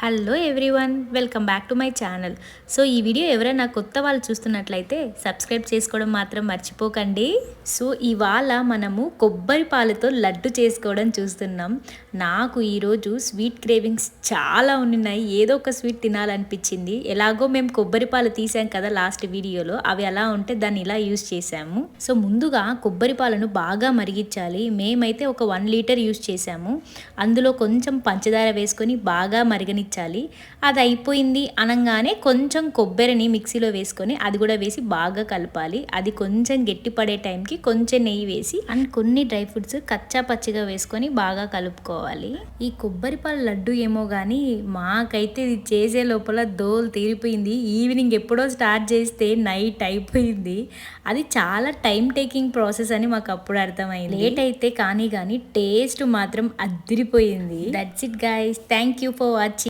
Hello everyone, welcome back to my channel. So ఈ video ఎవరైనా కొత్త వాళ్ళు చూస్తున్నట్లయితే సబ్స్క్రైబ్ చేసుకోవడం మాత్రం మర్చిపోకండి. సో ఇవాళ మనము కొబ్బరి పాలతో లడ్డు చేసుకోవడం చూస్తున్నాం. నాకు ఈరోజు స్వీట్ క్రేవింగ్స్ చాలా ఉన్నాయి. ఏదో ఒక స్వీట్ తినాలనిపించింది. ఎలాగో మేము కొబ్బరి పాలు తీసాం కదా లాస్ట్ వీడియోలో, అవి అలా ఉంటే దాన్ని ఇలా యూస్ చేసాము. సో ముందుగా కొబ్బరి పాలను బాగా మరిగించాలి. మేమైతే ఒక 1 లీటర్ యూస్ చేసాము. అందులో కొంచెం పంచదార వేసుకొని బాగా మరిగనిచ్చాలి. అది అయిపోయింది అనగానే కొంచెం కొబ్బరిని మిక్సీలో వేసుకొని అది కూడా వేసి బాగా కలపాలి. అది కొంచెం గట్టి పడే టైంకి కొంచెం నెయ్యి వేసి అండ్ కొన్ని డ్రై ఫ్రూట్స్ కచ్చా పచ్చిగా వేసుకొని బాగా కలుపుకోవాలి. ఈ కొబ్బరి పాల లడ్డు ఏమో కానీ మాకైతే ఇది చేసే లోపల దోలు తీరిపోయింది. ఈవినింగ్ ఎప్పుడో స్టార్ట్ చేస్తే నైట్ అయిపోయింది. అది చాలా టైం టేకింగ్ ప్రాసెస్ అని మాకు అప్పుడు అర్థమైంది. లేట్ అయితే కానీ టేస్ట్ మాత్రం అదిరిపోయింది. That's it guys, thank you for watching.